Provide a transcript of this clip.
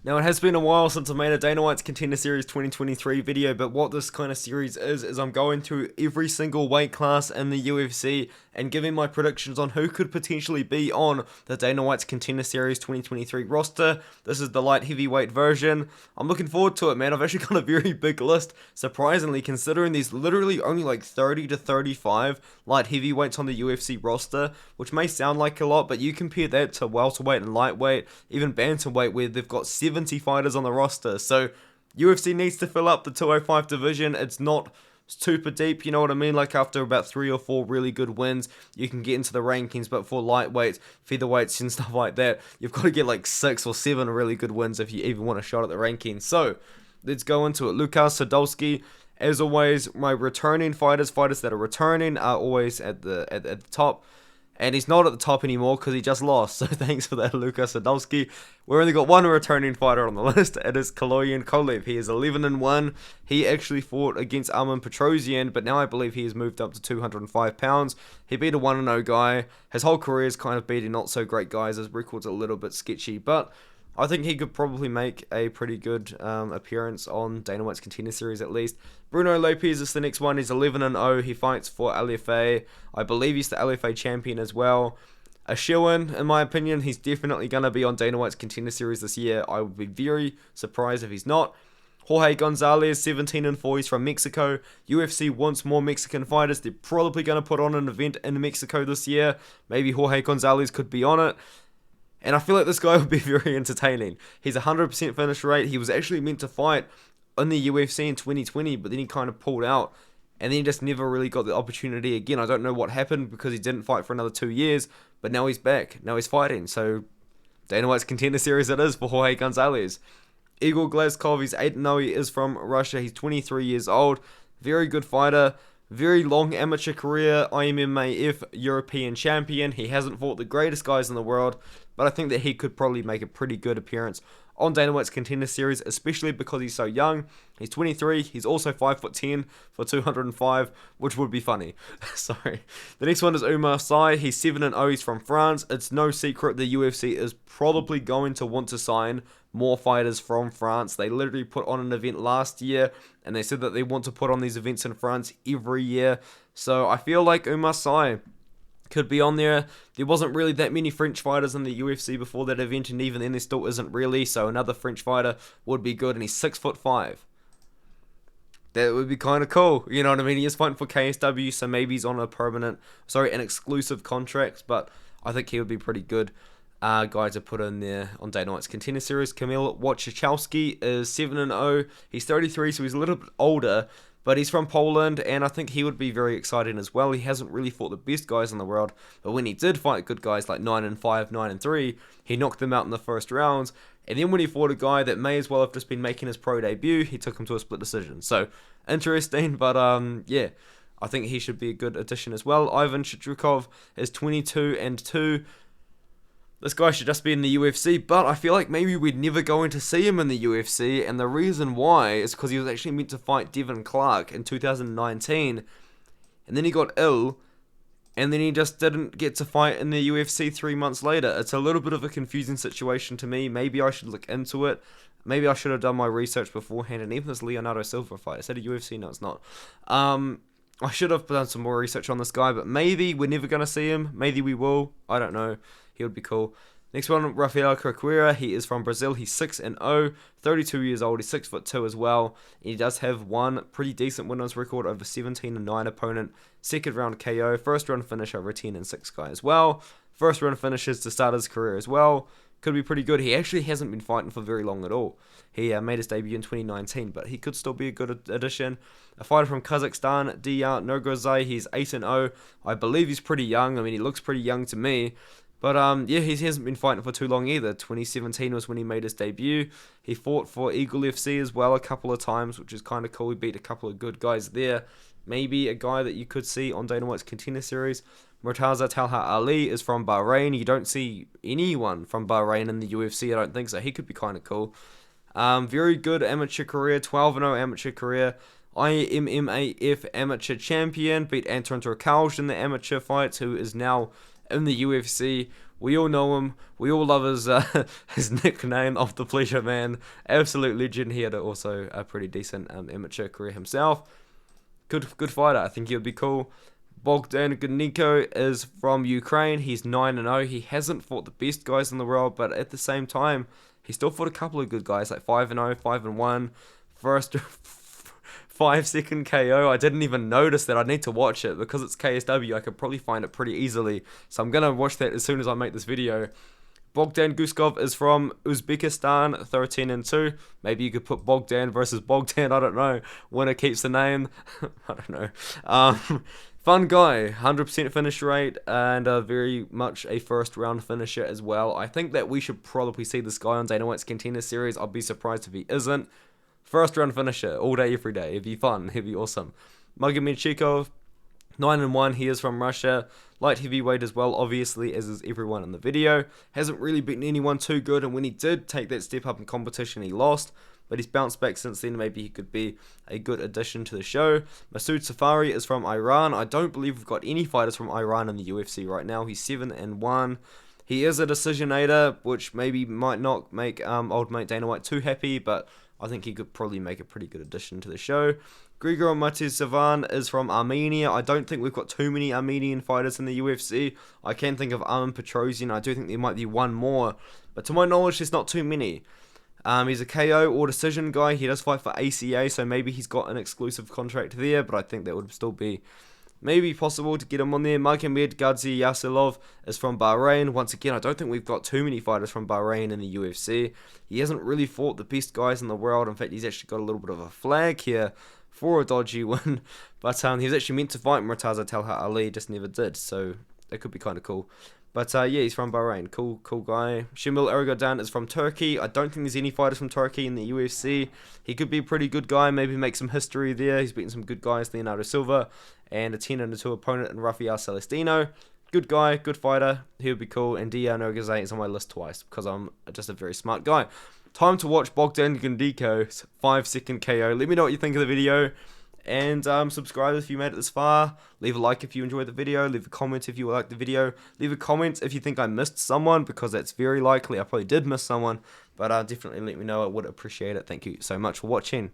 Now, it has been a while since I made a Dana White's Contender Series 2023 video, but what this kind of series is I'm going through every single weight class in the UFC and giving my predictions on who could potentially be on the Dana White's Contender Series 2023 roster. This is the light heavyweight version. I'm looking forward to it, man. I've actually got a very big list, surprisingly, considering there's literally only like 30 to 35 light heavyweights on the UFC roster, which may sound like a lot, but you compare that to welterweight and lightweight, even bantamweight, where they've got 70 fighters on the roster. So UFC needs to fill up the 205 division. It's not super deep, you know what I mean? Like after about 3 or 4 really good wins, you can get into the rankings, but for lightweights, featherweights and stuff like that, you've got to get like 6 or 7 really good wins if you even want a shot at the rankings. So let's go into it. Lukas Sadolski, as always, my returning fighters that are returning are always at the top. And he's not at the top anymore because he just lost. So thanks for that, Lukas Sadolski. We've only got one returning fighter on the list. It is Kaloyan Kolev. He is 11-1. He actually fought against Armen Petrosian, but now I believe he has moved up to 205 pounds. He beat a 1-0 guy. His whole career is kind of beating not so great guys. His record's a little bit sketchy, but I think he could probably make a pretty good appearance on Dana White's Contender Series at least. Bruno Lopez is the next one. He's 11-0. He fights for LFA. I believe he's the LFA champion as well. A shoo-in, in my opinion. He's definitely going to be on Dana White's Contender Series this year. I would be very surprised if he's not. Jorge Gonzalez, 17-4. He's from Mexico. UFC wants more Mexican fighters. They're probably going to put on an event in Mexico this year. Maybe Jorge Gonzalez could be on it. And I feel like this guy would be very entertaining. He's 100% finish rate. He was actually meant to fight in the UFC in 2020, but then he kind of pulled out. And then he just never really got the opportunity again. I don't know what happened because he didn't fight for another 2 years. But now he's back. Now he's fighting. So Dana White's Contender Series it is for Jorge Gonzalez. Igor Glazkov, he's 8-0. He is from Russia. He's 23 years old. Very good fighter. Very long amateur career, IMMAF European champion. He hasn't fought the greatest guys in the world, but I think that he could probably make a pretty good appearance on Dana White's Contender Series, especially because he's so young. He's 23. He's also 5'10" for 205, which would be funny. Sorry. The next one is Umar Sy. He's 7-0. He's from France. It's no secret the UFC is probably going to want to sign more fighters from France. They literally put on an event last year, and they said that they want to put on these events in France every year. So I feel like Umar Sy could be on there. There wasn't really that many French fighters in the UFC before that event, and even then there still isn't really. So another French fighter would be good, and he's 6'5". That would be kind of cool. You know what I mean? He is fighting for KSW, so maybe he's on an exclusive contract, but I think he would be pretty good guy to put in there on Dana White's Contender Series. Kamil Wachowski is 7-0. He's 33, so he's a little bit older, but he's from Poland, and I think he would be very exciting as well. He hasn't really fought the best guys in the world, but when he did fight good guys like 9-5, 9-3, he knocked them out in the first rounds. And then when he fought a guy that may as well have just been making his pro debut, he took him to a split decision. So, interesting, but yeah, I think he should be a good addition as well. Ivan Shchukov is 22-2. This guy should just be in the UFC, but I feel like maybe we're never going to see him in the UFC, and the reason why is because he was actually meant to fight Devin Clark in 2019, and then he got ill, and then he just didn't get to fight in the UFC 3 months later. It's a little bit of a confusing situation to me. Maybe I should look into it. Maybe I should have done my research beforehand, and even this Leonardo Silva fight, is that a UFC? No, it's not. I should have done some more research on this guy, but maybe we're never going to see him. Maybe we will. I don't know. He would be cool. Next one, Rafael Corquera. He is from Brazil. He's 6-0, 32 years old. He's 6'2" as well. He does have one pretty decent winners record over 17-9 opponent. Second round KO. First round finish over 10-6 guy as well. First round finishes to start his career as well. Could be pretty good. He actually hasn't been fighting for very long at all. He made his debut in 2019, but he could still be a good addition. A fighter from Kazakhstan, Diyar Nurgozai. He's 8-0. I believe he's pretty young. I mean, he looks pretty young to me. But yeah, he hasn't been fighting for too long either. 2017 was when he made his debut. He fought for Eagle FC as well a couple of times, which is kind of cool. He beat a couple of good guys there. Maybe a guy that you could see on Dana White's Contender Series. Murtaza Talha Ali is from Bahrain. You don't see anyone from Bahrain in the UFC, I don't think so. He could be kind of cool. Very good amateur career, 12-0 amateur career. IMMAF amateur champion. Beat Anton Turkalj in the amateur fights, who is now in the UFC. We all know him. We all love his his nickname of the Pleasure Man. Absolute legend. He had also a pretty decent amateur career himself. Good fighter. I think he would be cool. Bogdan Guniko is from Ukraine. He's 9-0. He hasn't fought the best guys in the world, but at the same time, he still fought a couple of good guys, like 5-0, 5-1. First 5-second KO. I didn't even notice that. I need to watch it because it's KSW. I could probably find it pretty easily. So I'm going to watch that as soon as I make this video. Bogdan Guskov is from Uzbekistan, 13-2. Maybe you could put Bogdan versus Bogdan. I don't know. Winner keeps the name. I don't know. Fun guy, 100% finish rate, and very much a first round finisher as well. I think that we should probably see this guy on Dana White's Contender series. I'll be surprised if he isn't. First round finisher, all day, every day. It'd be fun. It'd be awesome. Magomedchikov, 9-1. He is from Russia. Light heavyweight as well, obviously, as is everyone in the video. Hasn't really beaten anyone too good, and when he did take that step up in competition, he lost. But he's bounced back since then. Maybe he could be a good addition to the show. Masood Safari is from Iran. I don't believe we've got any fighters from Iran in the UFC right now. He's 7-1. He is a decisionator, which maybe might not make old mate Dana White too happy, but I think he could probably make a pretty good addition to the show. Grigor Matizavan is from Armenia. I don't think we've got too many Armenian fighters in the UFC. I can think of Armin Petrosian. I do think there might be one more, but to my knowledge, there's not too many. He's a KO or decision guy. He does fight for ACA, so maybe he's got an exclusive contract there, but I think that would still be maybe possible to get him on there. Magomed Gadzi Yasilov is from Bahrain. Once again, I don't think we've got too many fighters from Bahrain in the UFC. He hasn't really fought the best guys in the world. In fact, he's actually got a little bit of a flag here for a dodgy win. But he was actually meant to fight Murtaza Talha Ali, just never did, so that could be kind of cool. But yeah, he's from Bahrain. Cool guy. Shimil Ergodan is from Turkey. I don't think there's any fighters from Turkey in the UFC. He could be a pretty good guy. Maybe make some history there. He's beaten some good guys, Leonardo Silva, and a 10-2 opponent in Rafael Celestino. Good guy, good fighter. He would be cool. And Dejan Ergazay is on my list twice because I'm just a very smart guy. Time to watch Bogdan Gundiko's 5-second KO. Let me know what you think of the video. And subscribe if you made it this far. Leave a like if you enjoyed the video. Leave a comment if you liked the video. Leave a comment if you think I missed someone, because that's very likely. I probably did miss someone, but definitely let me know. I would appreciate it. Thank you so much for watching.